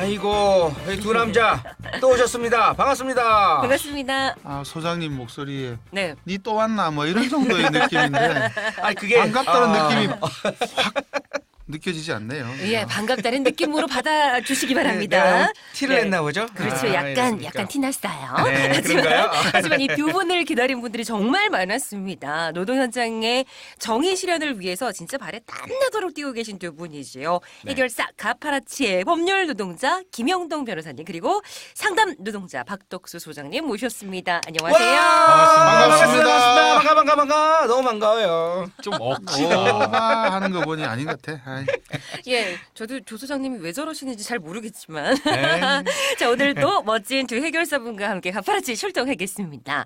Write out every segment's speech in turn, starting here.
아이고, 두 남자 또 오셨습니다. 반갑습니다. 반갑습니다. 아, 소장님 목소리에 네. 니 또 왔나 뭐 이런 정도의 느낌인데 아니 그게 반갑다는 느낌이 확 느껴지지 않네요. 예, 반갑다는 느낌으로 받아주시기 바랍니다. 내가 티를 네. 냈나 보죠? 그렇죠. 약간 티났어요. 네, 그런가요? 하지만 이 두 분을 기다린 분들이 정말 많았습니다. 노동 현장의 정의 실현을 위해서 진짜 발에 땀나도록 뛰고 계신 두 분이지요. 네. 해결사 가파라치의 법률 노동자 김영동 변호사님 그리고 상담 노동자 박덕수 소장님 모셨습니다. 안녕하세요. 반갑습니다. 반가. 너무 반가워요. 좀 억지다. 오바 하는 거 보니 아닌 것 같아. 아이. 예, 저도 조 소장님이 왜 저러시는지 잘 모르겠지만 네. 자, 오늘도 멋진 두 해결사분과 함께 가파라치 출동하겠습니다.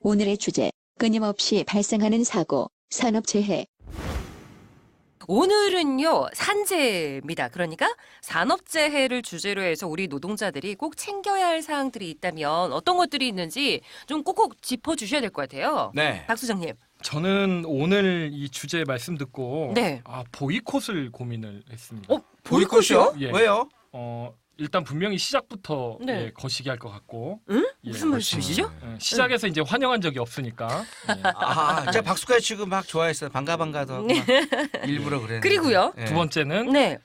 오늘의 주제, 끊임없이 발생하는 사고, 산업재해. 오늘은요 산재입니다. 그러니까 산업재해를 주제로 해서 우리 노동자들이 꼭 챙겨야 할 사항들이 있다면 어떤 것들이 있는지 좀 꼭꼭 짚어주셔야 될 것 같아요. 네. 박 소장님. 저는 오늘 이 주제 말씀 듣고 네. 보이콧을 고민을 했습니다. 보이콧이요? 예. 왜요? 일단 분명히 시작부터 네. 거시기 할 것 같고 응? 예, 무슨 말씀이시죠? 시작에서 이제 환영한 적이 없으니까 제가 박수까지 치고 막 좋아했어요. 반가도 하고 막 일부러 그랬는데. 그리고요? 네. 두 번째는 네.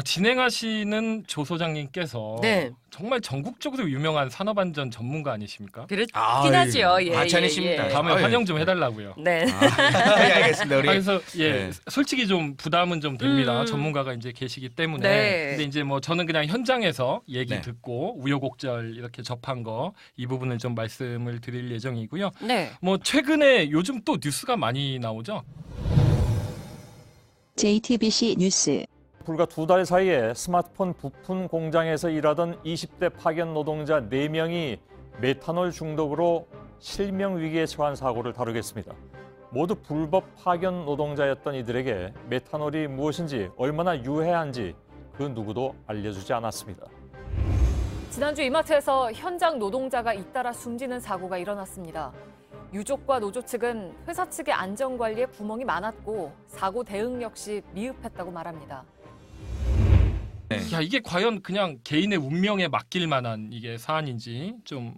진행하시는 조 소장님께서 네. 정말 전국적으로 유명한 산업안전 전문가 아니십니까? 그렇긴 아유, 하죠. 예, 하찮으십니다. 예, 예. 다음에 아유. 환영 좀 해달라고요. 네. 네, 알겠습니다. 우리 그래서 네. 솔직히 좀 부담은 좀 됩니다. 음. 전문가가 이제 계시기 때문에. 네. 근데 이제 뭐 저는 그냥 현장에서 얘기 네. 듣고 우여곡절 이렇게 접한 거 이 부분을 좀 말씀을 드릴 예정이고요. 네. 뭐 최근에 요즘 또 뉴스가 많이 나오죠. JTBC 뉴스. 불과 2달 사이에 스마트폰 부품 공장에서 일하던 20대 파견 노동자 4명이 메탄올 중독으로 실명 위기에 처한 사고를 다루겠습니다. 모두 불법 파견 노동자였던 이들에게 메탄올이 무엇인지 얼마나 유해한지 그 누구도 알려주지 않았습니다. 지난주 이마트에서 현장 노동자가 잇따라 숨지는 사고가 일어났습니다. 유족과 노조 측은 회사 측의 안전관리에 구멍이 많았고 사고 대응 역시 미흡했다고 말합니다. 야, 이게 과연 그냥 개인의 운명에 맡길 만한 이게 사안인지 좀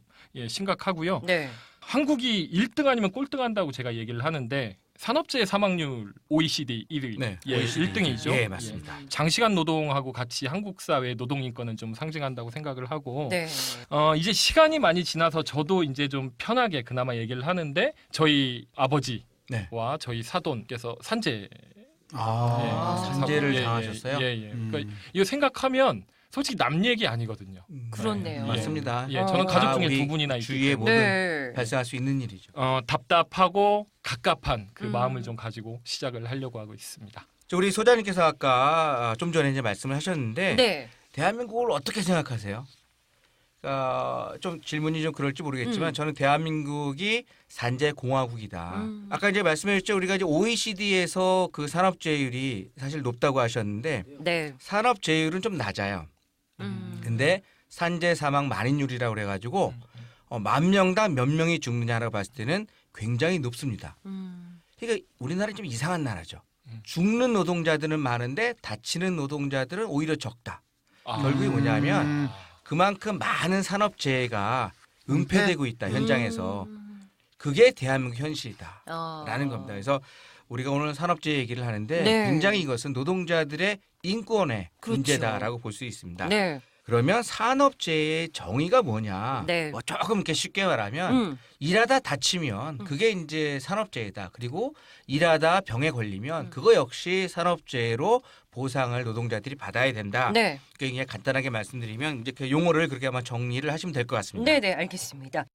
심각하고요. 네. 한국이 1등 아니면 꼴등한다고 제가 얘기를 하는데 산업재해 사망률 OECD 1위, 네, 예, OECD. 1등이죠. 예, 맞습니다. 장시간 노동하고 같이 한국 사회 노동 인권은 좀 상징한다고 생각을 하고 네. 이제 시간이 많이 지나서 저도 이제 좀 편하게 그나마 얘기를 하는데 저희 아버지와 네. 저희 사돈께서 산재 산재를 예, 당하셨어요? 예. 그러니까 이거 생각하면 솔직히 남 얘기 아니거든요. 그렇네요. 네, 맞습니다. 예, 저는 가족 중에 우리 두 분이나 있기 주위에 때문에 모든 네. 발생할 수 있는 일이죠. 답답하고 갑갑한 그 음. 마음을 좀 가지고 시작을 하려고 하고 있습니다. 우리 소장님께서 아까 좀 전에 이제 말씀을 하셨는데 네. 대한민국을 어떻게 생각하세요? 좀 질문이 좀 그럴지 모르겠지만 저는 대한민국이 산재 공화국이다. 아까 이제 말씀해주셨죠. 우리가 이제 OECD에서 그 산업재해율이 사실 높다고 하셨는데 네. 산업재해율은 좀 낮아요. 근데 산재 사망 만인율이라고 그래가지고 10,000명당 몇 명이 죽느냐라고 봤을 때는 굉장히 높습니다. 그러니까 우리나라는 좀 이상한 나라죠. 죽는 노동자들은 많은데 다치는 노동자들은 오히려 적다. 결국이 뭐냐면 그만큼 많은 산업재해가 은폐되고 있다 현장에서. 그게 대한민국 현실이다라는 겁니다. 그래서 우리가 오늘 산업재해 얘기를 하는데 네. 굉장히 이것은 노동자들의 인권의 그렇죠. 문제다라고 볼 수 있습니다. 네. 그러면 산업재해의 정의가 뭐냐? 네. 뭐 조금 이렇게 쉽게 말하면 일하다 다치면 그게 이제 산업재해다. 그리고 일하다 병에 걸리면 그거 역시 산업재해로 보상을 노동자들이 받아야 된다. 네. 그냥 간단하게 말씀드리면 이제 그 용어를 그렇게 아마 정리를 하시면 될 것 같습니다. 네, 네, 알겠습니다.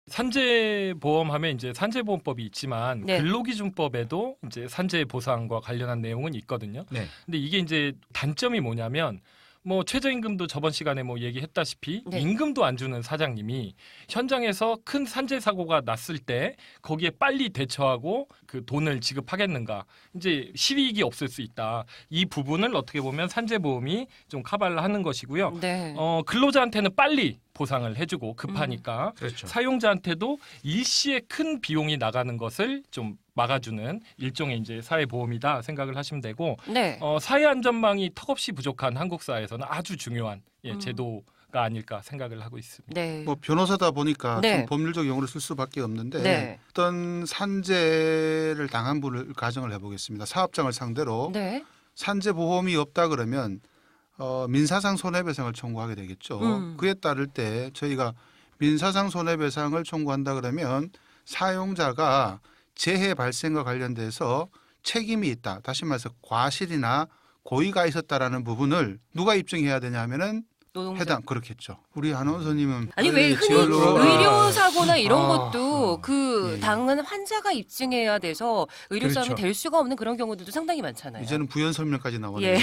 산재보험 하면 이제 산재보험법이 있지만 네. 근로기준법에도 이제 산재 보상과 관련한 내용은 있거든요. 네. 근데 이게 이제 단점이 뭐냐면 뭐 최저임금도 저번 시간에 뭐 얘기했다시피 네. 임금도 안 주는 사장님이 현장에서 큰 산재 사고가 났을 때 거기에 빨리 대처하고 그 돈을 지급하겠는가? 이제 실이익이 없을 수 있다. 이 부분을 어떻게 보면 산재보험이 좀 커버를 하는 것이고요. 네. 근로자한테는 빨리 보상을 해주고 급하니까 그렇죠. 사용자한테도 일시에 큰 비용이 나가는 것을 좀 막아주는 일종의 이제 사회보험이다 생각을 하시면 되고 네. 사회안전망이 턱없이 부족한 한국 사회에서는 아주 중요한 제도가 아닐까 생각을 하고 있습니다. 네. 뭐 변호사다 보니까 네. 좀 법률적 용어를 쓸 수밖에 없는데 네. 어떤 산재를 당한 분을 가정을 해보겠습니다. 사업장을 상대로 네. 산재 보험이 없다 그러면 민사상 손해배상을 청구하게 되겠죠. 그에 따를 때 저희가 민사상 손해배상을 청구한다 그러면 사용자가 재해 발생과 관련돼서 책임이 있다. 다시 말해서 과실이나 고의가 있었다라는 부분을 누가 입증해야 되냐 하면은 노동자. 해당 그렇겠죠. 우리 아나운서님은 아니 왜 흔히 지원료가- 의료 사고나 이런 것도 예. 당한 환자가 입증해야 돼서 의료 싸움이 그렇죠. 될 수가 없는 그런 경우들도 상당히 많잖아요. 이제는 부연 설명까지 나오네요. 예.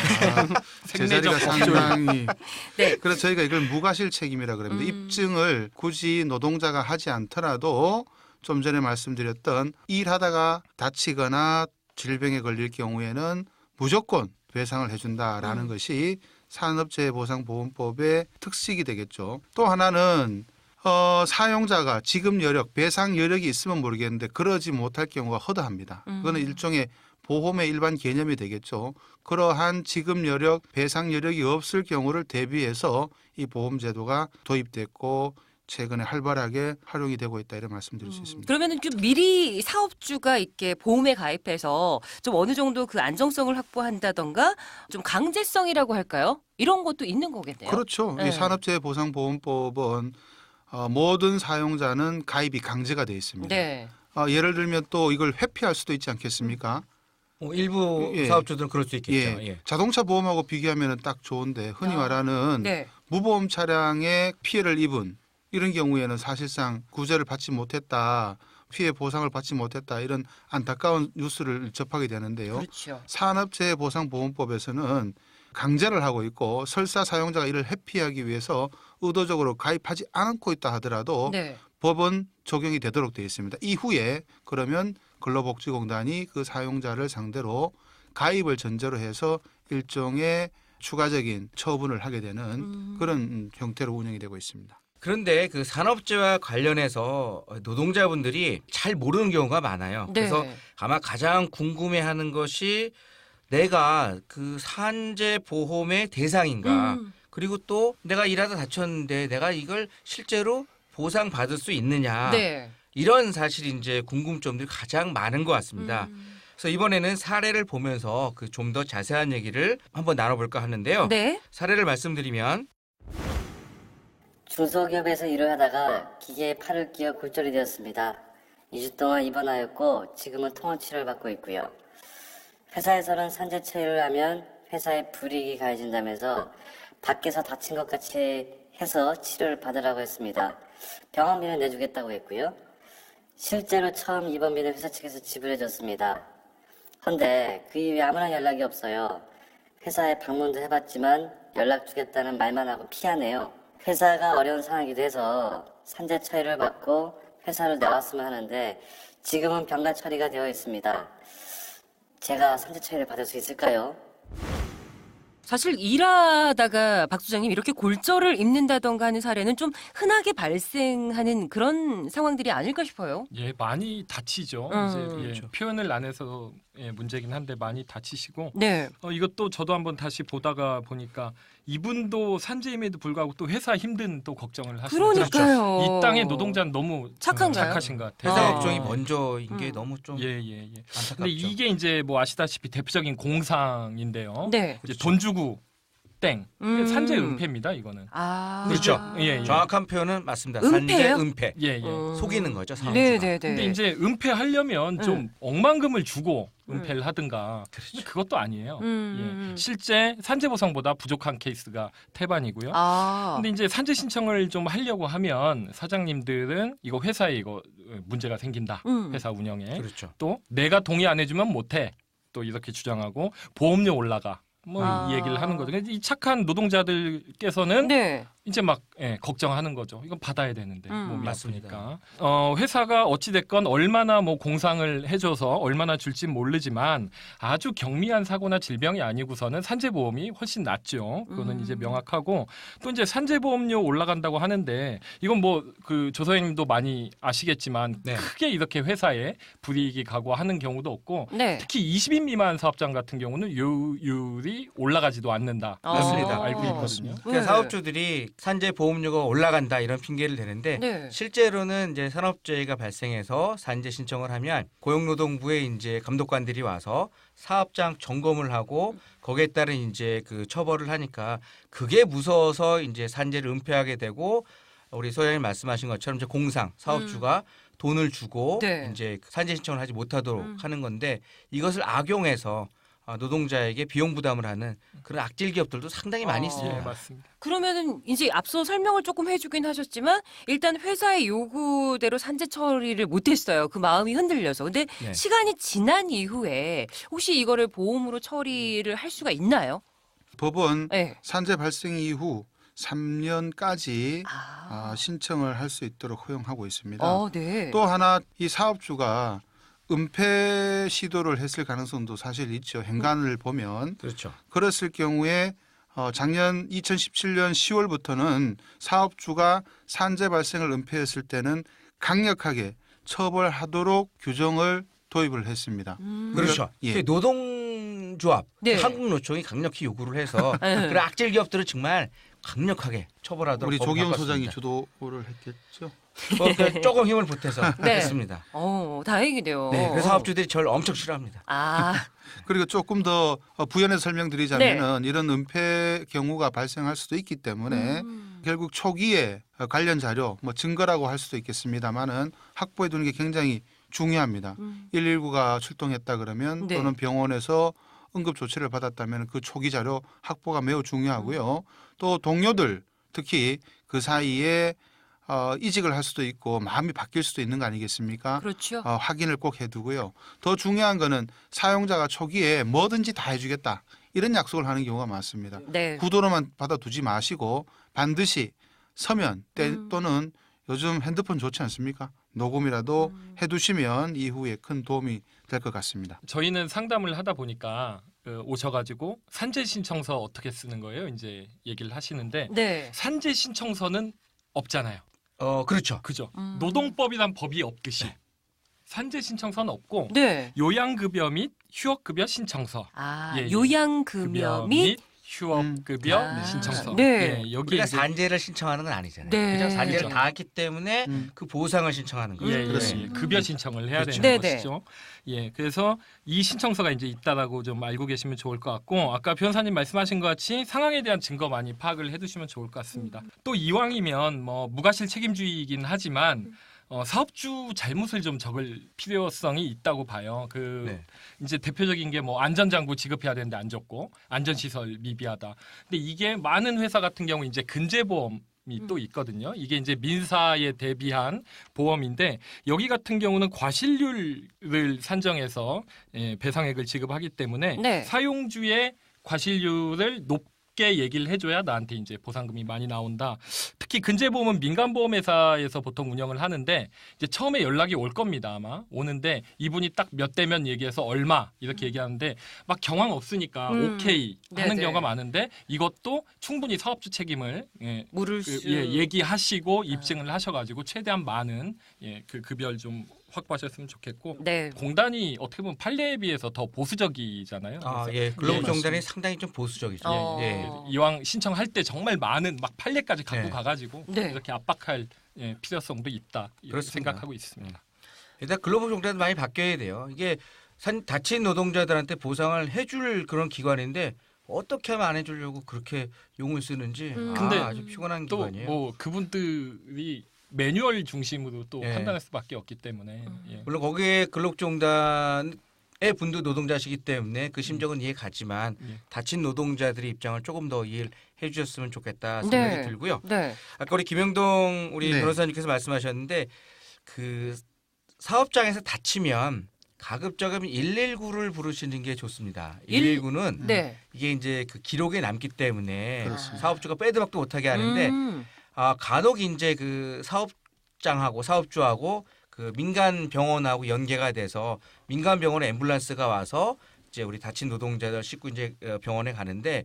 제 자리가 생리적 상당히. 네. 그래서 저희가 이걸 무과실 책임이라 그럽니다. 입증을 굳이 노동자가 하지 않더라도 좀 전에 말씀드렸던 일하다가 다치거나 질병에 걸릴 경우에는 무조건 배상을 해준다라는 것이 산업재해보상보험법의 특식이 되겠죠. 또 하나는 사용자가 지급 여력, 배상 여력이 있으면 모르겠는데 그러지 못할 경우가 허다합니다. 그거는 일종의 보험의 일반 개념이 되겠죠. 그러한 지급 여력, 배상 여력이 없을 경우를 대비해서 이 보험제도가 도입됐고 최근에 활발하게 활용이 되고 있다 이런 말씀드릴 수 있습니다. 그러면은 좀 미리 사업주가 있게 보험에 가입해서 좀 어느 정도 그 안정성을 확보한다던가 좀 강제성이라고 할까요? 이런 것도 있는 거겠네요. 그렇죠. 네. 이 산업재해보상보험법은 모든 사용자는 가입이 강제가 되어 있습니다. 네. 예를 들면 또 이걸 회피할 수도 있지 않겠습니까? 일부 예. 사업주들은 그럴 수 있겠죠. 예. 예. 자동차 보험하고 비교하면 딱 좋은데 흔히 말하는 네. 무보험 차량에 피해를 입은 이런 경우에는 사실상 구제를 받지 못했다, 피해 보상을 받지 못했다 이런 안타까운 뉴스를 접하게 되는데요. 그렇죠. 산업재해보상보험법에서는 강제를 하고 있고 설사 사용자가 이를 회피하기 위해서 의도적으로 가입하지 않고 있다 하더라도 네. 법은 적용이 되도록 되어 있습니다. 이후에 그러면 근로복지공단이 그 사용자를 상대로 가입을 전제로 해서 일종의 추가적인 처분을 하게 되는 그런 형태로 운영이 되고 있습니다. 그런데 그 산업재해와 관련해서 노동자분들이 잘 모르는 경우가 많아요. 네. 그래서 아마 가장 궁금해하는 것이 내가 그 산재 보험의 대상인가? 그리고 또 내가 일하다 다쳤는데 내가 이걸 실제로 보상받을 수 있느냐? 네. 이런 사실이 이제 궁금점들이 가장 많은 것 같습니다. 그래서 이번에는 사례를 보면서 그 좀 더 자세한 얘기를 한번 나눠볼까 하는데요. 네. 사례를 말씀드리면 중소기업에서 일을 하다가 기계에 팔을 끼어 골절이 되었습니다. 2주 동안 입원하였고 지금은 통원 치료를 받고 있고요. 회사에서는 산재 처리를 하면 회사에 불이익이 가해진다면서 밖에서 다친 것 같이 해서 치료를 받으라고 했습니다. 병원비는 내주겠다고 했고요. 실제로 처음 입원비는 회사 측에서 지불해줬습니다. 헌데 그 이후에 아무런 연락이 없어요. 회사에 방문도 해봤지만 연락 주겠다는 말만 하고 피하네요. 회사가 어려운 상황이 돼서 산재 처리를 받고 회사를 나왔으면 하는데 지금은 병가 처리가 되어 있습니다. 제가 산재 처리를 받을 수 있을까요? 사실 일하다가 박 소장님 이렇게 골절을 입는다던가 하는 사례는 좀 흔하게 발생하는 그런 상황들이 아닐까 싶어요. 예, 많이 다치죠. 이제 표현을 안 해서 문제긴 한데 많이 다치시고 네. 이것도 저도 한번 다시 보다가 보니까 이분도 산재임에도 불구하고 또 회사 힘든 또 걱정을 하시는 그러니까요. 이 땅의 노동자는 너무 착한가요? 착하신 것 같아요. 회사 아. 업종이 먼저인 게 너무 좀 예. 안타깝죠. 근데 이게 이제 뭐 아시다시피 대표적인 공상인데요. 네. 이제 돈 주고 땡. 산재 은폐입니다, 이거는. 아. 그렇죠. 예. 정확한 표현은 맞습니다. 은폐요? 산재 은폐. 예. 속이는 거죠, 사업주가. 네네네. 근데 이제 은폐하려면 좀 억만금을 주고 은폐를 하든가. 근데 그것도 아니에요. 예. 실제 산재보상보다 부족한 케이스가 태반이고요. 아. 근데 이제 산재 신청을 좀 하려고 하면 사장님들은 이거 회사에 이거 문제가 생긴다. 회사 운영에. 그렇죠. 또 내가 동의 안 해주면 못해. 또 이렇게 주장하고 보험료 올라가. 뭐 이 얘기를 하는 거죠. 이 착한 노동자들께서는 네. 이제 막 걱정하는 거죠. 이건 받아야 되는데 몸이 맞습니다. 아프니까. 회사가 어찌 됐건 얼마나 뭐 공상을 해줘서 얼마나 줄진 모르지만 아주 경미한 사고나 질병이 아니고서는 산재보험이 훨씬 낫죠. 그거는 이제 명확하고 또 이제 산재보험료 올라간다고 하는데 이건 뭐 그 조서영님도 많이 아시겠지만 네. 크게 이렇게 회사에 불이익이 가고 하는 경우도 없고 네. 특히 20인 미만 사업장 같은 경우는 요율이 올라가지도 않는다. 맞습니다. 알고 있거든요. 그러니까 네. 사업주들이 산재 보험료가 올라간다 이런 핑계를 대는데 네. 실제로는 이제 산업재해가 발생해서 산재 신청을 하면 고용노동부에 이제 감독관들이 와서 사업장 점검을 하고 거기에 따른 이제 그 처벌을 하니까 그게 무서워서 이제 산재를 은폐하게 되고 우리 소장님 말씀하신 것처럼 이제 공상 사업주가 돈을 주고 네. 이제 산재 신청을 하지 못하도록 하는 건데 이것을 악용해서 노동자에게 비용 부담을 하는 그런 악질 기업들도 상당히 많이 예, 있습니다. 맞습니다. 그러면은 이제 앞서 설명을 조금 해주긴 하셨지만 일단 회사의 요구대로 산재 처리를 못했어요. 그 마음이 흔들려서. 근데 네. 시간이 지난 이후에 혹시 이거를 보험으로 처리를 할 수가 있나요? 법은 네. 산재 발생 이후 3년까지 아, 신청을 할 수 있도록 허용하고 있습니다. 네. 또 하나 이 사업주가 은폐 시도를 했을 가능성도 사실 있죠. 행간을 보면 그렇죠. 그랬을 경우에 작년 2017년 10월부터는 사업주가 산재 발생을 은폐했을 때는 강력하게 처벌하도록 규정을 도입을 했습니다. 그렇죠. 예. 노동조합, 네. 한국노총이 강력히 요구를 해서 네. 그런 악질 기업들을 정말 강력하게 처벌하도록 우리 법을 조기훈 바꿨습니다. 소장이 주도를 했겠죠. 조금 힘을 보태서 네. 했습니다. 다행이네요. 네, 그래서 사업주들이 저를 엄청 싫어합니다. 아, 그리고 조금 더 부연해서 설명드리자면은 이런 은폐 경우가 발생할 수도 있기 때문에 결국 초기에 관련 자료, 뭐 증거라고 할 수도 있겠습니다만은 확보해 두는 게 굉장히 중요합니다. 119가 출동했다 그러면 네. 또는 병원에서 응급 조치를 받았다면 그 초기 자료 확보가 매우 중요하고요. 또 동료들 특히 그 사이에 이직을 할 수도 있고 마음이 바뀔 수도 있는 거 아니겠습니까? 그렇죠. 확인을 꼭 해두고요. 더 중요한 거는 사용자가 초기에 뭐든지 다 해주겠다 이런 약속을 하는 경우가 많습니다. 네. 구도로만 받아두지 마시고 반드시 서면 또는 요즘 핸드폰 좋지 않습니까? 녹음이라도 해두시면 이후에 큰 도움이 될 것 같습니다. 저희는 상담을 하다 보니까 오셔가지고 산재 신청서 어떻게 쓰는 거예요? 이제 얘기를 하시는데 네. 산재 신청서는 없잖아요. 그렇죠. 그죠? 노동법이란 법이 없듯이 산재 신청서는 없고 네. 요양급여 및 휴업급여 신청서, 아, 예, 예. 요양급여 급여 및 휴업급여 아, 신청서. 네. 예, 여기 우리가 이제 산재를 신청하는 건 아니잖아요. 네. 그죠? 산재를 그렇죠. 다 했기 때문에 그 보상을 신청하는 거죠. 예, 예, 그렇습니다. 예. 급여 신청을 해야 그렇죠. 되는 네네. 것이죠. 예, 그래서 이 신청서가 이제 있다라고 좀 알고 계시면 좋을 것 같고 아까 변호사님 말씀하신 것 같이 상황에 대한 증거 많이 파악을 해두시면 좋을 것 같습니다. 또 이왕이면 뭐 무과실 책임주의이긴 하지만 사업주 잘못을 좀 적을 필요성이 있다고 봐요. 네. 이제 대표적인 게 뭐 안전장구 지급해야 되는데 안 줬고 안전시설 미비하다. 근데 이게 많은 회사 같은 경우 이제 근제보험이 또 있거든요. 이게 이제 민사에 대비한 보험인데 여기 같은 경우는 과실률을 산정해서 배상액을 지급하기 때문에 네. 사용주의 과실률을 높게 얘기를 해줘야 나한테 이제 보상금이 많이 나온다. 특히 근제보험은 민간보험회사에서 보통 운영을 하는데 이제 처음에 연락이 올 겁니다. 아마 오는데 이분이 딱 몇 대면 얘기해서 얼마 이렇게 얘기하는데 막 경황 없으니까 오케이 하는 네네. 경우가 많은데 이것도 충분히 사업주 책임을 물을 수. 얘기하시고 입증을 하셔가지고 최대한 많은 그 급여를 좀 확보하셨으면 좋겠고 네. 공단이 어떻게 보면 판례에 비해서 더 보수적이잖아요. 아, 그래서 예. 글로벌 예, 정단이 맞습니다. 상당히 좀 보수적이죠. 어. 예. 이왕 신청할 때 정말 많은 막 판례까지 갖고 네. 가가지고 네. 이렇게 압박할 필요성도 있다 이렇게 그렇습니다. 생각하고 있습니다. 일단 글로벌 정단도 많이 바뀌어야 돼요. 이게 다친 노동자들한테 보상을 해줄 그런 기관인데 어떻게 하면 안 해주려고 그렇게 용을 쓰는지 근데 아주 피곤한 또 기관이에요. 뭐 그분들이 매뉴얼 중심으로 또 예. 판단할 수밖에 없기 때문에 예. 물론 거기에 근로정단의 분도 노동자시기 때문에 그 심정은 이해 가지만 예. 다친 노동자들의 입장을 조금 더 이해를 해주셨으면 좋겠다 생각이 네. 들고요. 네. 아까 우리 김영동 우리 네. 변호사님께서 말씀하셨는데 그 사업장에서 다치면 가급적이면 119를 부르시는 게 좋습니다. 119는 네. 이게 이제 그 기록에 남기 때문에 그렇습니다. 사업주가 빼도 박도 못하게 하는데 간혹 이제 그 사업장하고 사업주하고 그 민간 병원하고 연계가 돼서 민간 병원에 앰뷸런스가 와서 이제 우리 다친 노동자들 싣고 이제 병원에 가는데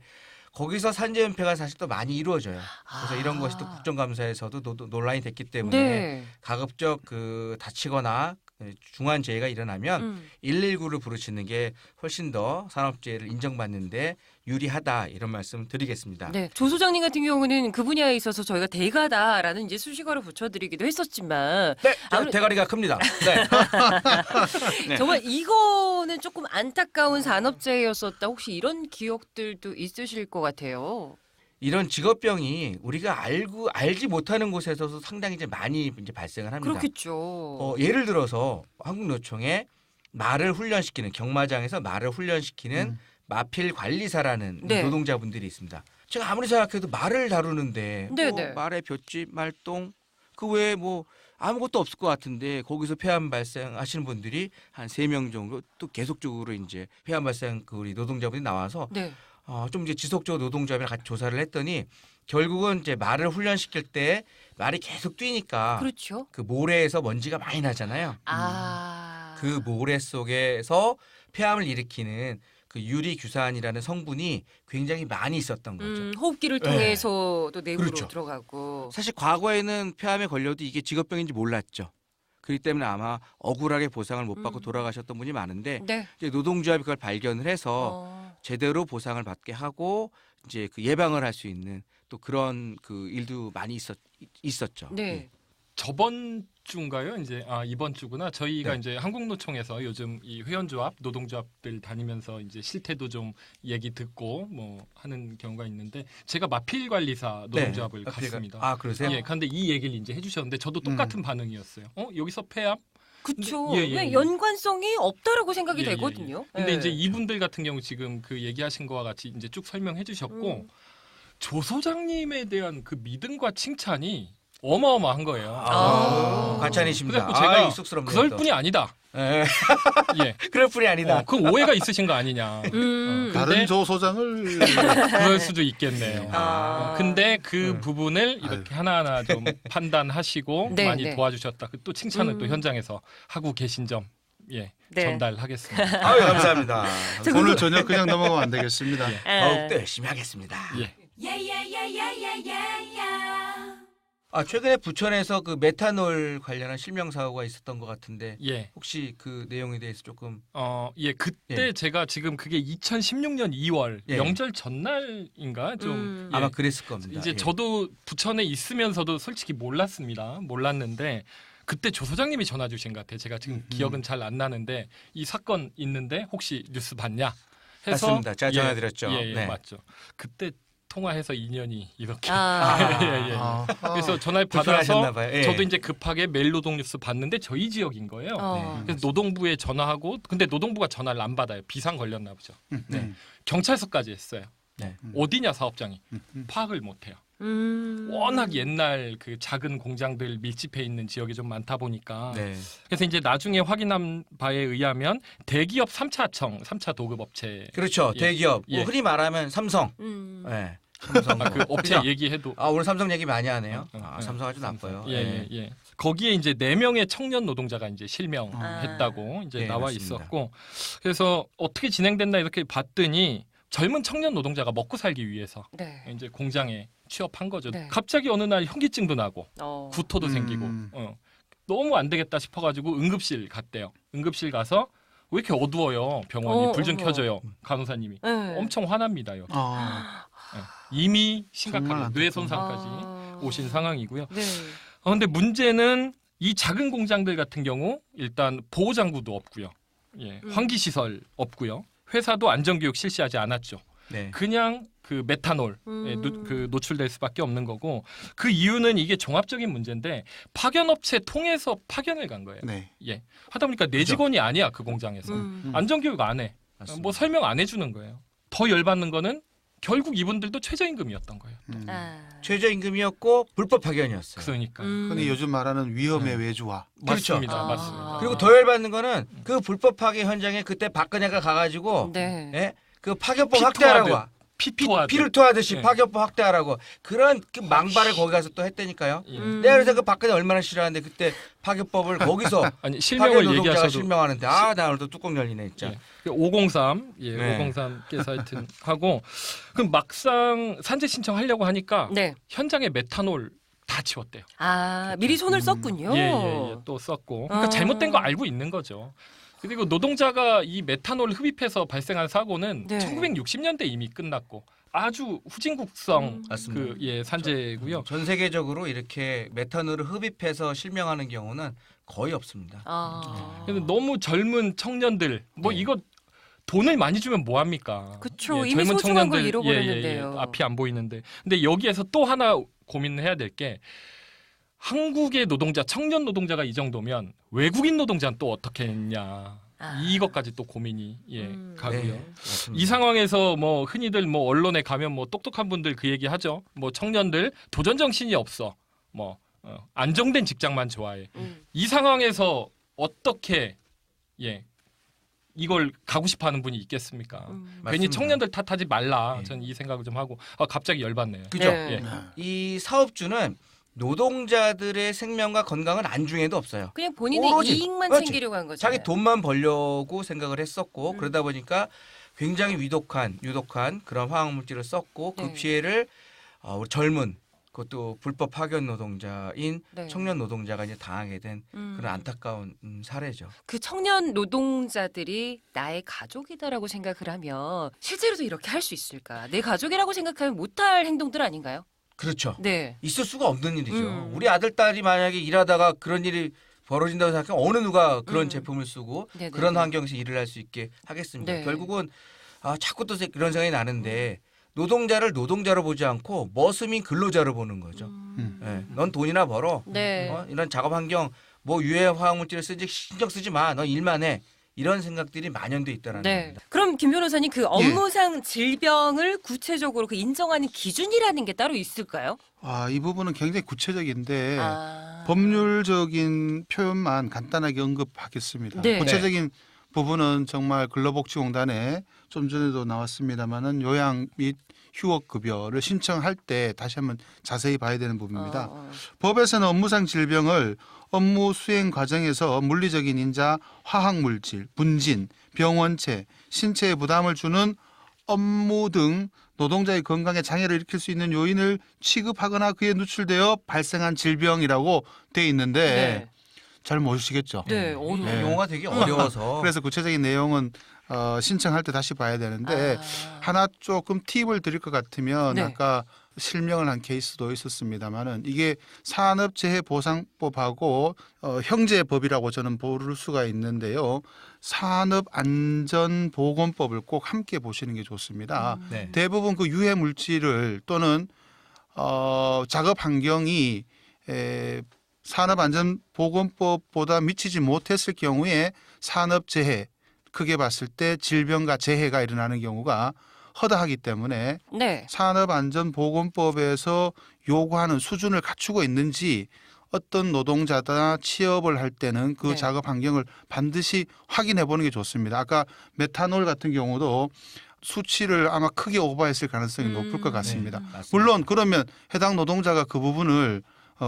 거기서 산재 은폐가 사실 또 많이 이루어져요. 그래서 이런 것이 또 국정감사에서도 논란이 됐기 때문에 네. 가급적 그 다치거나 중한 재해가 일어나면 119를 부르시는 게 훨씬 더 산업재해를 인정받는데 유리하다 이런 말씀 드리겠습니다. 네. 조 소장님 같은 경우는 그 분야에 있어서 저희가 대가다라는 이제 수식어를 붙여드리기도 했었지만 네, 아무래도- 대가리가 큽니다. 네. 네. 정말 이거는 조금 안타까운 산업재해였었다. 혹시 이런 기억들도 있으실 것 같아요. 이런 직업병이 우리가 알지 못하는 곳에서도 상당히 이제 많이 이제 발생을 합니다. 그렇겠죠. 예를 들어서 한국노총에 말을 훈련시키는 경마장에서 말을 훈련시키는 마필 관리사라는 네. 노동자분들이 있습니다. 제가 아무리 생각해도 말을 다루는데 네, 뭐 네. 말의 볏짚, 말똥 그 외에 뭐 아무것도 없을 것 같은데 거기서 폐암 발생하시는 분들이 한 3명 정도 또 계속적으로 이제 폐암 발생 그 우리 노동자분이 나와서 네. 좀 이제 지속적으로 노동조합이랑 같이 조사를 했더니 결국은 이제 말을 훈련시킬 때 말이 계속 뛰니까 그렇죠. 그 모래에서 먼지가 많이 나잖아요. 그 모래 속에서 폐암을 일으키는 그 유리규산이라는 성분이 굉장히 많이 있었던 거죠. 호흡기를 통해서도 내부로 그렇죠. 들어가고. 사실 과거에는 폐암에 걸려도 이게 직업병인지 몰랐죠. 그렇기 때문에 아마 억울하게 보상을 못 받고 돌아가셨던 분이 많은데 네. 이제 노동조합이 그걸 발견을 해서 제대로 보상을 받게 하고 이제 그 예방을 할 수 있는 또 그런 그 일도 많이 있었죠. 네. 저번 주인가요? 이제 이번 주구나. 저희가 네. 이제 한국노총에서 요즘 이 회원조합, 노동조합들 다니면서 이제 실태도 좀 얘기 듣고 뭐 하는 경우가 있는데 제가 마필 관리사 노동조합을 갔습니다. 그러세요? 예, 근데 이 얘기를 이제 해주셨는데 저도 똑같은 반응이었어요. 여기서 폐암? 그렇죠. 예, 예, 예. 연관성이 없다라고 생각이 예, 예, 예. 되거든요. 근데 예. 이제 이분들 같은 경우 지금 그 얘기하신 거와 같이 이제 쭉 설명해 주셨고 조 소장님에 대한 그 믿음과 칭찬이 어마어마한 거예요. 과찬이십니다. 그래서 제가 쑥스럽네요. 그럴 또. 뿐이 아니다. 예. 예. 그럴 뿐이 아니다. 그 오해가 있으신 거 아니냐. 음. 다른 근데 조 소장을 그럴 수도 있겠네요. 아. 근데 그 부분을 이렇게 하나하나 좀 판단하시고 네, 많이 네. 도와주셨다. 또 칭찬을 또 현장에서 하고 계신 점 네. 전달하겠습니다. 아유, 감사합니다. 오늘 저녁 그냥 넘어가면 안 되겠습니다. 더욱더 열심히 하겠습니다. 예. 최근에 부천에서 그 메탄올 관련한 실명 사고가 있었던 것 같은데 예. 혹시 그 내용에 대해서 조금 예, 그때 예. 제가 지금 그게 2016년 2월 예. 명절 전날인가 좀 예. 아마 그랬을 겁니다. 이제 예. 저도 부천에 있으면서도 솔직히 몰랐는데 그때 조 소장님이 전화 주신 것 같아요. 제가 지금 기억은 잘 안 나는데 이 사건 있는데 혹시 뉴스 봤냐 해서 맞습니다. 제가 전화드렸죠. 예, 네. 맞죠. 그때 통화해서 인연이 이렇게 예. 그래서 전화를 불편하셨나 받아서 봐요. 예. 저도 이제 급하게 매일 노동 뉴스 봤는데 저희 지역인 거예요. 어. 그래서 노동부에 전화하고 근데 노동부가 전화를 안 받아요. 비상 걸렸나 보죠. 네. 경찰서까지 했어요. 네. 어디냐 사업장이 파악을 못해요. 워낙 옛날 그 작은 공장들 밀집해 있는 지역이 좀 많다 보니까 네. 그래서 이제 나중에 확인한 바에 의하면 대기업 3차 도급 업체 그렇죠. 예. 대기업. 예. 흔히 말하면 삼성. 네. 삼성. 그 업체 그죠? 얘기해도 오늘 삼성 얘기 많이 하네요. 어, 삼성 아주 나빠요. 예. 거기에 이제 4명의 청년 노동자가 이제 실명했다고 이제 예, 나와 맞습니다. 있었고 그래서 어떻게 진행됐나 이렇게 봤더니 젊은 청년 노동자가 먹고 살기 위해서 네. 이제 공장에 취업한 거죠. 네. 갑자기 어느 날 현기증도 나고 구토도 생기고 너무 안 되겠다 싶어가지고 응급실 갔대요. 응급실 가서 왜 이렇게 어두워요 병원이 불 좀 켜줘요 간호사님이 네. 엄청 화납니다 여기. 이미 심각하게 정말 뇌 손상까지 오신 상황이고요. 네. 근데 문제는 이 작은 공장들 같은 경우 일단 보호 장구도 없고요. 예, 환기 시설 없고요. 회사도 안전교육 실시하지 않았죠. 네. 그냥 그 메탄올 그 노출될 수밖에 없는 거고 그 이유는 이게 종합적인 문제인데 파견업체 통해서 파견을 간 거예요. 네. 예, 하다 보니까 내 직원이 아니야 그 공장에서 안전교육 안 해. 맞습니다. 뭐 설명 안 해주는 거예요. 더 열받는 거는 결국 이분들도 최저임금이었던 거예요. 최저임금이었고 불법 파견이었어요. 그러니까. 흔히 요즘 말하는 위험의 외주화. 그렇죠. 맞습니다. 맞습니다. 그리고 더 열받는 거는 그 불법 파견 현장에 그때 박근혜가 가가지고 네. 예? 그 파견법 피토하듯. 확대하라고 피를 토하듯이 예. 파견법 확대하라고 그런 그 망발을 거기 가서 또 했다니까요. 예. 내가 그래서 그 박근혜 얼마나 싫어하는데 그때 파견법을 거기서 아니 파견 실명을 노동자가 얘기하셔도 실명하는데 나 오늘도 뚜껑 열리네 진짜. 예. 503, 네. 503께서 하여튼 하고 그럼 막상 산재 신청하려고 하니까 네. 현장에 메탄올 다 치웠대요. 미리 손을 썼군요. 예, 또 썼고. 그러니까 아. 잘못된 거 알고 있는 거죠. 그리고 노동자가 이 메탄올 흡입해서 발생한 사고는 네. 1960년대 이미 끝났고 아주 후진국성 맞습니다. 산재고요. 전 세계적으로 이렇게 메탄올을 흡입해서 실명하는 경우는 거의 없습니다. 그래서 너무 젊은 청년들 뭐 네. 이거 돈을 많이 주면 뭐 합니까? 그쵸. 이미 소중한 걸 잃어버렸는데요. 앞이 안 보이는데. 근데 여기에서 또 하나 고민해야 될 게 한국의 노동자, 청년 노동자가 이 정도면 외국인 노동자는 또 어떻게 했냐. 이것까지 또 고민이 가고요. 네, 맞습니다. 이 상황에서 뭐 흔히들 뭐 언론에 가면 뭐 똑똑한 분들 그 얘기 하죠. 뭐 청년들 도전 정신이 없어. 뭐 안정된 직장만 좋아해. 이 상황에서 어떻게 이걸 가고 싶어하는 분이 있겠습니까? 괜히 맞습니다. 청년들 탓하지 말라. 네. 저는 이 생각을 좀 하고 갑자기 열받네요. 그죠? 네. 예. 이 사업주는 노동자들의 생명과 건강은 안중에도 없어요. 그냥 본인의 오로지, 이익만 그렇지. 챙기려고 한 거죠. 자기 돈만 벌려고 생각을 했었고 그러다 보니까 굉장히 유독한 그런 화학물질을 썼고 그 네. 피해를 우리 젊은 그것도 불법 파견 노동자인 네. 청년 노동자가 이제 당하게 된 그런 안타까운 사례죠. 그 청년 노동자들이 나의 가족이다라고 생각을 하면 실제로도 이렇게 할 수 있을까? 내 가족이라고 생각하면 못할 행동들 아닌가요? 그렇죠. 네. 있을 수가 없는 일이죠. 우리 아들 딸이 만약에 일하다가 그런 일이 벌어진다고 생각하면 어느 누가 그런 제품을 쓰고 네네. 그런 환경에서 일을 할 수 있게 하겠습니까? 네. 결국은 자꾸 또 그런 생각이 나는데 노동자를 노동자로 보지 않고 머슴인 근로자로 보는 거죠. 네. 넌 돈이나 벌어. 네. 이런 작업 환경 뭐 유해 화학물질을 쓰지 신경 쓰지 마. 넌 일만 해. 이런 생각들이 만연돼 있다는 네. 겁니다. 그럼 김 변호사님 그 업무상 질병을 구체적으로 그 인정하는 기준이라는 게 따로 있을까요? 이 부분은 굉장히 구체적인데 아. 법률적인 표현만 간단하게 언급하겠습니다. 네. 구체적인 부분은 정말 근로복지공단에 좀 전에도 나왔습니다마는 요양 및 휴업급여를 신청할 때 다시 한번 자세히 봐야 되는 부분입니다. 법에서는 업무상 질병을 업무 수행 과정에서 물리적인 인자, 화학물질, 분진, 병원체, 신체에 부담을 주는 업무 등 노동자의 건강에 장애를 일으킬 수 있는 요인을 취급하거나 그에 노출되어 발생한 질병이라고 돼 있는데 네. 잘 모르시겠죠? 네. 어려워요. 네. 용어가 되게 어려워서 그래서 구체적인 내용은 신청할 때 다시 봐야 되는데 하나 조금 팁을 드릴 것 같으면 네. 아까 실명을 한 케이스도 있었습니다마는 이게 산업재해보상법하고 형제법이라고 저는 부를 수가 있는데요. 산업안전보건법을 꼭 함께 보시는 게 좋습니다. 네. 대부분 그 유해 물질을 또는 작업 환경이 산업안전보건법보다 미치지 못했을 경우에 산업재해 크게 봤을 때 질병과 재해가 일어나는 경우가 허다하기 때문에 네. 산업안전보건법에서 요구하는 수준을 갖추고 있는지 어떤 노동자나 취업을 할 때는 그 네. 작업 환경을 반드시 확인해 보는 게 좋습니다. 아까 메탄올 같은 경우도 수치를 아마 크게 오버했을 가능성이 높을 것 같습니다. 맞습니다. 물론 그러면 해당 노동자가 그 부분을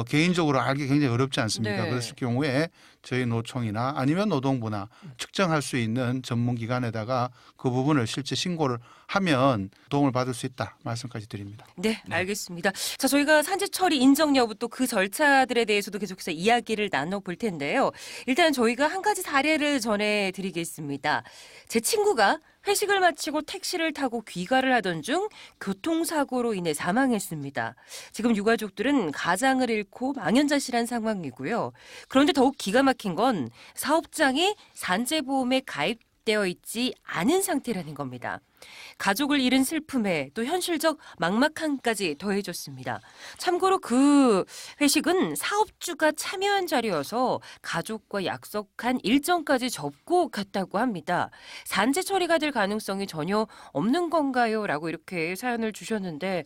개인적으로 알기 굉장히 어렵지 않습니까? 네. 그랬을 경우에 저희 노총이나 아니면 노동부나 측정할 수 있는 전문기관에다가 그 부분을 실제 신고를 하면 도움을 받을 수 있다 말씀까지 드립니다. 네, 알겠습니다. 자, 저희가 산재 처리 인정 여부 또 그 절차들에 대해서도 계속해서 이야기를 나눠볼 텐데요. 일단 저희가 한 가지 사례를 전해드리겠습니다. 제 친구가 회식을 마치고 택시를 타고 귀가를 하던 중 교통사고로 인해 사망했습니다. 지금 유가족들은 가장을 잃고 망연자실한 상황이고요. 그런데 더욱 기가 막힌 건 사업장이 산재보험에 가입 가입되어 있지 않은 상태라는 겁니다. 가족을 잃은 슬픔에 또 현실적 막막함까지 더해졌습니다. 참고로 그 회식은 사업주가 참여한 자리여서 가족과 약속한 일정까지 접고 갔다고 합니다. 산재 처리가 될 가능성이 전혀 없는 건가요? 라고 이렇게 사연을 주셨는데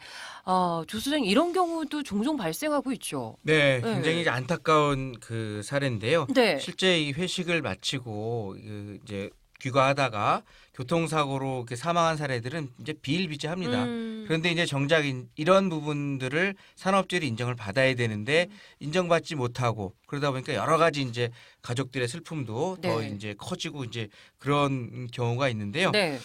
조 소장님 이런 경우도 종종 발생하고 있죠. 네, 네. 굉장히 이제 안타까운 그 사례인데요. 네. 실제 이 회식을 마치고 이제 귀가하다가 교통사고로 이렇게 사망한 사례들은 이제 비일비재합니다. 그런데 이제 정작 이런 부분들을 산업재해로 인정을 받아야 되는데 인정받지 못하고 그러다 보니까 여러 가지 이제 가족들의 슬픔도 더 네. 이제 커지고 이제 그런 경우가 있는데요. 네.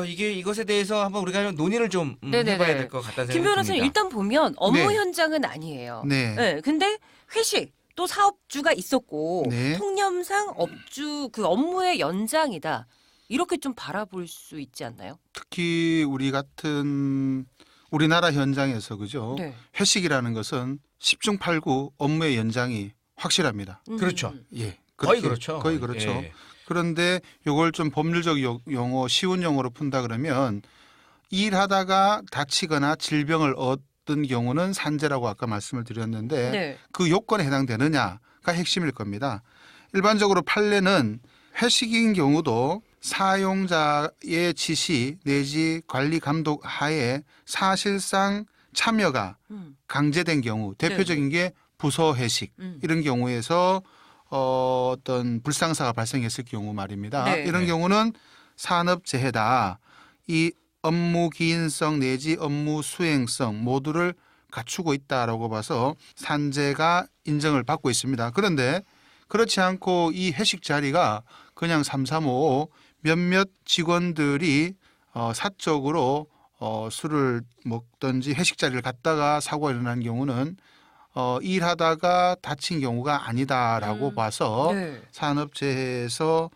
이것에 대해서 한번 우리가 좀 논의를 좀 네네네. 해봐야 될 것 같다는 김 생각이 변호사님 듭니다. 일단 보면 업무 네. 현장은 아니에요. 네. 네. 근데 회식 또 사업주가 있었고 네. 통념상 업주 그 업무의 연장이다. 이렇게 좀 바라볼 수 있지 않나요? 특히 우리 같은 우리나라 현장에서 그죠? 네. 회식이라는 것은 10중 8구 업무의 연장이 확실합니다. 그렇죠. 예. 거의 그렇게, 그렇죠. 거의 그렇죠. 예. 그런데 이걸 좀 법률적 용어, 쉬운 용어로 푼다 그러면 일하다가 다치거나 질병을 얻은 경우는 산재라고 아까 말씀을 드렸는데 네. 그 요건에 해당되느냐가 핵심일 겁니다. 일반적으로 판례는 회식인 경우도 사용자의 지시 내지 관리 감독 하에 사실상 참여가 음. 강제된 경우 대표적인 게 부서 회식 이런 경우에서 어떤 불상사가 발생했을 경우 말입니다. 네. 이런 네. 경우는 산업재해다. 이 업무 기인성 내지 업무 수행성 모두를 갖추고 있다라고 봐서 산재가 인정을 받고 있습니다. 그런데 그렇지 않고 이 회식 자리가 그냥 335 몇몇 직원들이 사적으로 술을 먹든지 회식 자리를 갔다가 사고가 일어난 경우는 일하다가 다친 경우가 아니다라고 봐서 네. 산업재해에서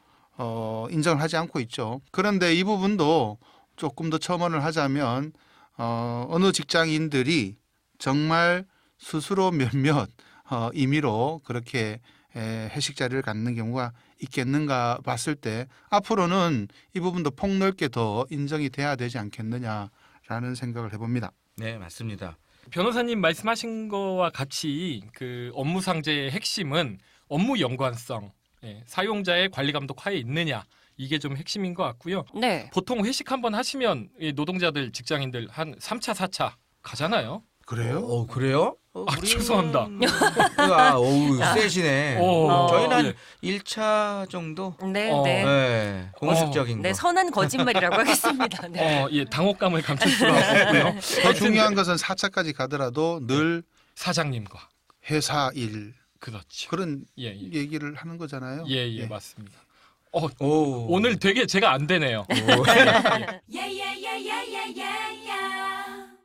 인정을 하지 않고 있죠. 그런데 이 부분도 조금 더 첨언을 하자면 어느 직장인들이 정말 스스로 몇몇 임의로 그렇게 회식 자리를 갖는 경우가 있겠는가 봤을 때 앞으로는 이 부분도 폭넓게 더 인정이 돼야 되지 않겠느냐라는 생각을 해봅니다. 네, 맞습니다. 변호사님 말씀하신 거와 같이 그 업무 상재의 핵심은 업무 연관성, 사용자의 관리 감독 하에 있느냐 이게 좀 핵심인 것 같고요. 네. 보통 회식 한번 하시면 이 노동자들 직장인들 한 3차 4차 가잖아요. 그래요? 그래요? 죄송합니다. 세시네. 저희는 한 1차 정도 네. 어. 네. 네, 공식적인 네, 거. 선한 거짓말이라고 하겠습니다. 네. 예, 당혹감을 감출 수가 없고요. 더 중요한 것은 4차까지 가더라도 늘 사장님과 회사 일 그렇죠. 그런 예, 예. 얘기를 하는 거잖아요. 예, 맞습니다. 오. 오늘 되게 제가 안 되네요.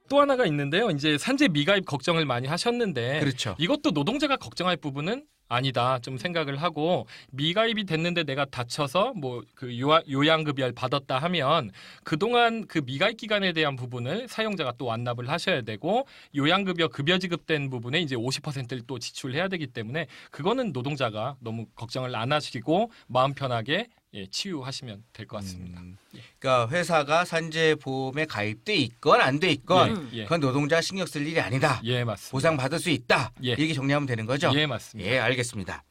또 하나가 있는데요. 이제 산재 미가입 걱정을 많이 하셨는데 그렇죠. 이것도 노동자가 걱정할 부분은 아니다. 좀 생각을 하고 미가입이 됐는데 내가 다쳐서 뭐 그 요양급여를 받았다 하면 그동안 그 미가입 기간에 대한 부분을 사용자가 또 완납을 하셔야 되고 요양급여 급여 지급된 부분에 이제 50%를 또 지출해야 되기 때문에 그거는 노동자가 너무 걱정을 안 하시고 마음 편하게 치유하시면 될 것 같습니다. 그러니까 회사가 산재보험에 가입돼 있건 안 돼 있건 예. 그건 노동자 신경 쓸 일이 아니다. 예, 맞습니다. 보상받을 수 있다. 예. 이렇게 정리하면 되는 거죠? 예, 맞습니다. 예, 알겠습니다.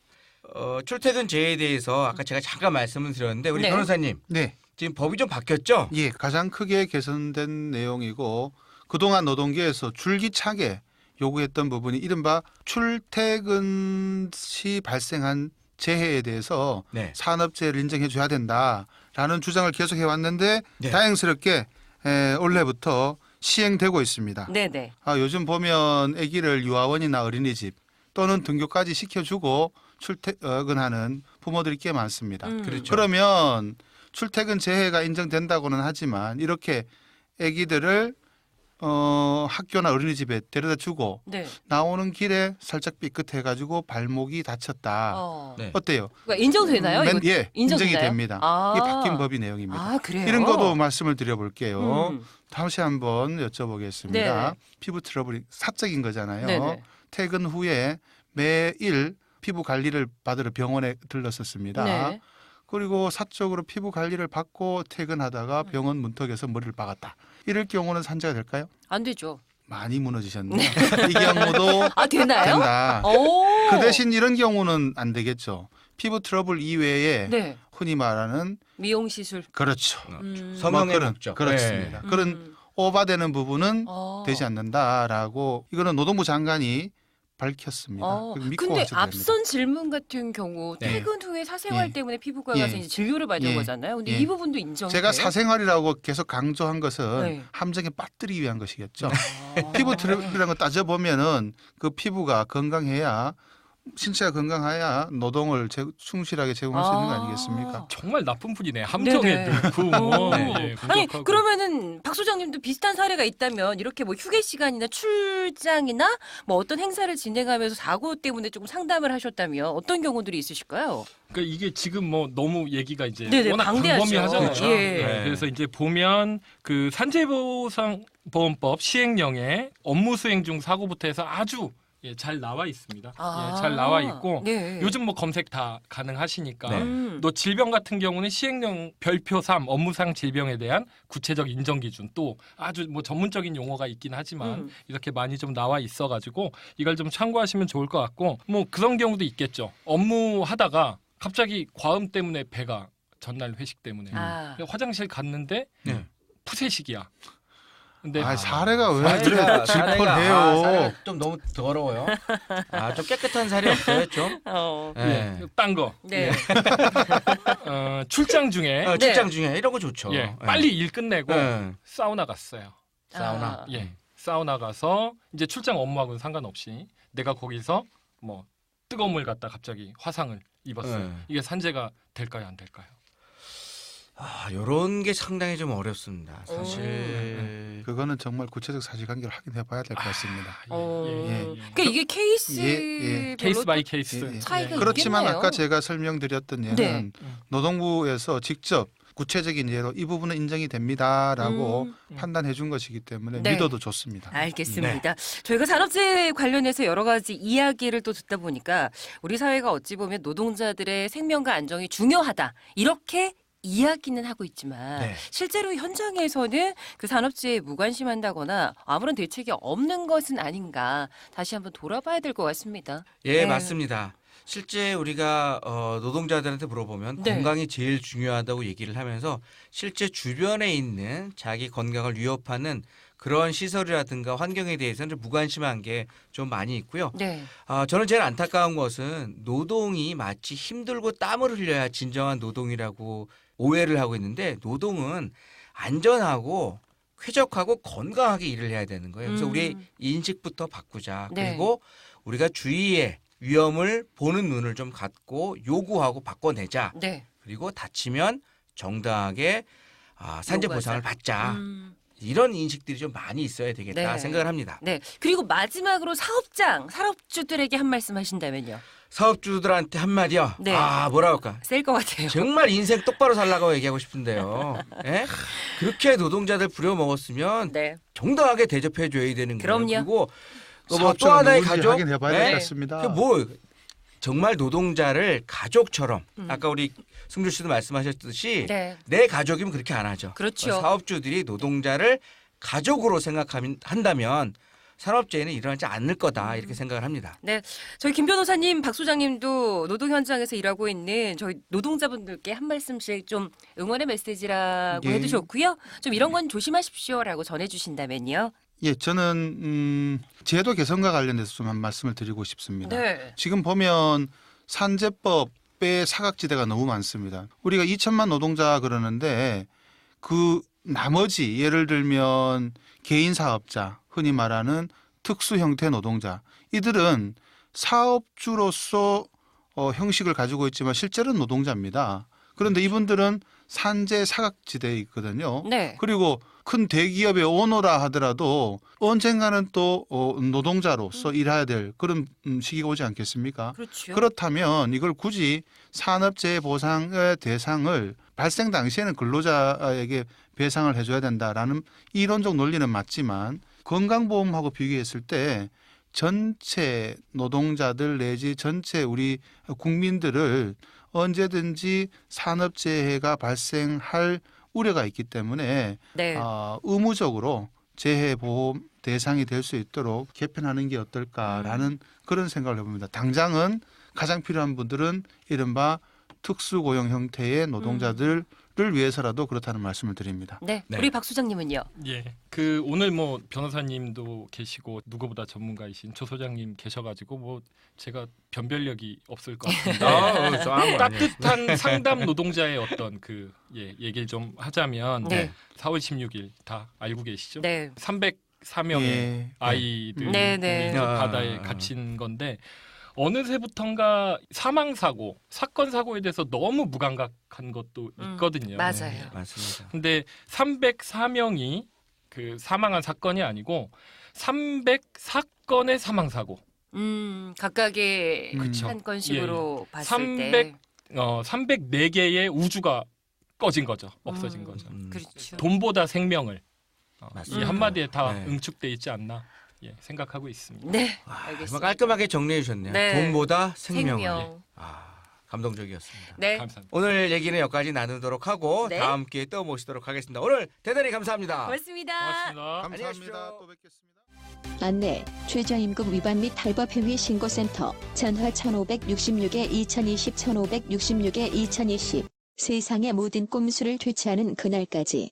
출퇴근 제에 대해서 아까 제가 잠깐 말씀을 드렸는데 우리 네. 변호사님 네. 지금 법이 좀 바뀌었죠? 예, 가장 크게 개선된 내용이고 그동안 노동계에서 줄기차게 요구했던 부분이 이른바 출퇴근 시 발생한 재해에 대해서 네. 산업재해를 인정해 줘야 된다라는 주장을 계속 해왔는데 네. 다행스럽게 올해부터 시행되고 있습니다. 네네. 요즘 보면 아기를 유아원이나 어린이집 또는 등교까지 시켜주고 출퇴근하는 부모들이 꽤 많습니다. 그렇죠. 그러면 출퇴근 재해가 인정된다고는 하지만 이렇게 아기들을 학교나 어린이집에 데려다 주고 네. 나오는 길에 살짝 삐끗해가지고 발목이 다쳤다. 네. 어때요? 그러니까 인정되나요? 이거 예, 인정되나요? 인정이 됩니다. 아. 이게 바뀐 법이 내용입니다. 아, 그래요? 이런 것도 말씀을 드려볼게요. 음. 다시 한번 여쭤보겠습니다. 네. 피부 트러블이 사적인 거잖아요. 네네. 퇴근 후에 매일 피부 관리를 받으러 병원에 들렀었습니다. 네. 그리고 사적으로 피부 관리를 받고 퇴근하다가 병원 문턱에서 머리를 박았다. 이럴 경우는 산재가 될까요? 안 되죠. 많이 무너지셨네요. 이 경우도 아, 되나요? 된다. 오. 그 대신 이런 경우는 안 되겠죠. 피부 트러블 이외에 네. 흔히 말하는 미용 시술. 그렇죠. 서명의 그런, 목적. 그렇습니다. 네. 그런 오바되는 부분은 어. 되지 않는다라고 이거는 노동부 장관이 밝혔습니다. 믿고 근데 하셔도 앞선 됩니다. 질문 같은 경우 네. 퇴근 후에 사생활 예. 때문에 피부과 가서 예. 이제 진료를 받는 예. 거잖아요. 근데 예. 이 부분도 인정돼요? 제가 사생활이라고 계속 강조한 것은 네. 함정에 빠뜨리기 위한 것이겠죠. 아. 피부 트러블이라는 거 따져보면은 그 피부가 건강해야 신체가 건강해야 노동을 충실하게 제공할 수 있는 거 아니겠습니까? 정말 나쁜 분이네. 함정에 네네. 넣고 뭐 네. 예, 아니 공격하고. 그러면은 박 소장님도 비슷한 사례가 있다면 이렇게 뭐 휴게 시간이나 출장이나 뭐 어떤 행사를 진행하면서 사고 때문에 조금 상담을 하셨다면 어떤 경우들이 있으실까요? 그러니까 이게 지금 뭐 너무 얘기가 이제 네네, 워낙 방대하죠. 광범위하잖아요. 그렇죠. 예. 네, 그래서 이제 보면 그 산재보상보험법 시행령에 업무 수행 중 사고부터 해서 아주 잘 나와 있습니다. 잘 나와 있고 네. 요즘 뭐 검색 다 가능하시니까 네. 또 질병 같은 경우는 시행령 별표 3 업무상 질병에 대한 구체적 인정 기준 또 아주 뭐 전문적인 용어가 있긴 하지만 이렇게 많이 좀 나와 있어가지고 이걸 좀 참고하시면 좋을 것 같고 뭐 그런 경우도 있겠죠. 업무하다가 갑자기 과음 때문에 배가 전날 회식 때문에 아. 화장실 갔는데 네. 푸세식이야. 근데 사례가 왜 사례가- 그래 사례가- 질펀해요. 사례가 좀 너무 더러워요. 좀 깨끗한 사례 없어요, 좀? 네. 딴 거. 네. 출장 중에 출장 중에 이런 거 좋죠. 예, 네. 빨리 일 끝내고 네. 사우나 갔어요. 사우나. 아. 예, 사우나 가서 이제 출장 업무하고는 상관없이 내가 거기서 뭐 뜨거운 물 갖다 갑자기 화상을 입었어요. 네. 이게 산재가 될까요, 안 될까요? 이런 게 상당히 좀 어렵습니다. 사실. 그거는 정말 구체적 사실관계를 확인해 봐야 될 것 같습니다. 그러니까 이게 케이스 케이스 바이 케이스. 예, 예. 차이가 그렇지만 있겠네요. 아까 제가 설명드렸던 예는 네. 노동부에서 직접 구체적인 예로 이 부분은 인정이 됩니다라고 판단해 준 것이기 때문에 네. 믿어도 좋습니다. 알겠습니다. 저희가 산업재해 관련해서 여러 가지 이야기를 또 듣다 보니까 우리 사회가 어찌 보면 노동자들의 생명과 안정이 중요하다. 이렇게 이야기는 하고 있지만 네. 실제로 현장에서는 그 산업재해에 무관심한다거나 아무런 대책이 없는 것은 아닌가 다시 한번 돌아봐야 될 것 같습니다. 예, 네. 맞습니다. 실제 우리가 노동자들한테 물어보면 네. 건강이 제일 중요하다고 얘기를 하면서 실제 주변에 있는 자기 건강을 위협하는 그런 시설이라든가 환경에 대해서는 무관심한 게 좀 많이 있고요. 네. 저는 제일 안타까운 것은 노동이 마치 힘들고 땀을 흘려야 진정한 노동이라고 오해를 하고 있는데 노동은 안전하고 쾌적하고 건강하게 일을 해야 되는 거예요. 그래서 우리 인식부터 바꾸자. 네. 그리고 우리가 주위에 위험을 보는 눈을 좀 갖고 요구하고 바꿔내자. 네. 그리고 다치면 정당하게 산재 보상을 받자. 이런 인식들이 좀 많이 있어야 되겠다 네. 생각을 합니다. 네. 그리고 마지막으로 산업주들에게 한 말씀 하신다면요. 사업주들한테 한마디요. 네. 뭐라 할까. 셀 것 같아요. 정말 인생 똑바로 살라고 얘기하고 싶은데요. 예? 그렇게 노동자들 부려먹었으면 네. 정당하게 대접해 줘야 되는 거예요. 그럼요. 그리고 또 사업자가 하나의 누군지 가족, 확인해 봐야 될 예? 것 같습니다. 정말 노동자를 가족처럼 아까 우리 승주 씨도 말씀하셨듯이 네. 내 가족이면 그렇게 안 하죠. 그렇죠. 사업주들이 노동자를 가족으로 생각한다면 산업재해는 일어나지 않을 거다 이렇게 생각을 합니다. 네, 저희 김 변호사님, 박 소장님도 노동 현장에서 일하고 있는 저희 노동자분들께 한 말씀씩 좀 응원의 메시지라고 예. 해도 좋고요. 좀 이런 건 조심하십시오라고 전해주신다면요. 예, 저는 제도 개선과 관련해서 좀 한 말씀을 드리고 싶습니다. 네. 지금 보면 산재법의 사각지대가 너무 많습니다. 우리가 2천만 노동자 그러는데 그 나머지 예를 들면 개인 사업자, 흔히 말하는 특수 형태 노동자, 이들은 사업주로서 형식을 가지고 있지만 실제로는 노동자입니다. 그런데 이분들은 산재 사각지대에 있거든요. 네. 그리고 큰 대기업의 오너라 하더라도 언젠가는 또 노동자로서 일해야 될 그런 시기가 오지 않겠습니까? 그렇죠. 그렇다면 이걸 굳이 산업재해 보상의 대상을 발생 당시에는 근로자에게 배상을 해줘야 된다라는 이론적 논리는 맞지만 건강보험하고 비교했을 때 전체 노동자들 내지 전체 우리 국민들을 언제든지 산업재해가 발생할 우려가 있기 때문에 네. 의무적으로 재해보험 대상이 될 수 있도록 개편하는 게 어떨까라는 그런 생각을 해봅니다. 당장은 가장 필요한 분들은 이른바 특수고용 형태의 노동자들을 위해서라도 그렇다는 말씀을 드립니다. 네. 네. 우리 박 소장님은요? 예. 그 오늘 뭐 변호사님도 계시고 누구보다 전문가이신 조 소장님 계셔가지고 뭐 제가 변별력이 없을 것 같은데 따뜻한 상담 노동자의 어떤 그 얘기를 좀 하자면 네. 4월 16일 다 알고 계시죠? 네. 304명의 예. 아이들이 네, 네. 바다에 갇힌 건데 어느새부턴가 사망 사고, 사건 사고에 대해서 너무 무감각한 것도 있거든요. 맞아요. 맞습니다. 근데 304명이 그 사망한 사건이 아니고 304건의 사망 사고. 각각의 그쵸. 한 건씩으로 봤을 300 때. 304개의 우주가 꺼진 거죠. 없어진 거죠. 그렇죠. 돈보다 생명을 이 맞습니다. 한마디에 다 네. 응축돼 있지 않나 생각하고 있습니다. 네. 정말 알겠습니다. 깔끔하게 정리해 주셨네요. 네. 돈보다 생명을. 생명. 감동적이었습니다. 네. 감사합니다. 오늘 얘기는 여기까지 나누도록 하고 네. 다음 기회에 또 모시도록 하겠습니다. 오늘 대단히 감사합니다. 고맙습니다. 고맙습니다. 감사합니다. 또 뵙겠습니다. 안내, 최저임금 위반 및 탈법행위 신고센터, 전화 1566에 2020 1566에 2020. 세상의 모든 꼼수를 되찾는 그날까지.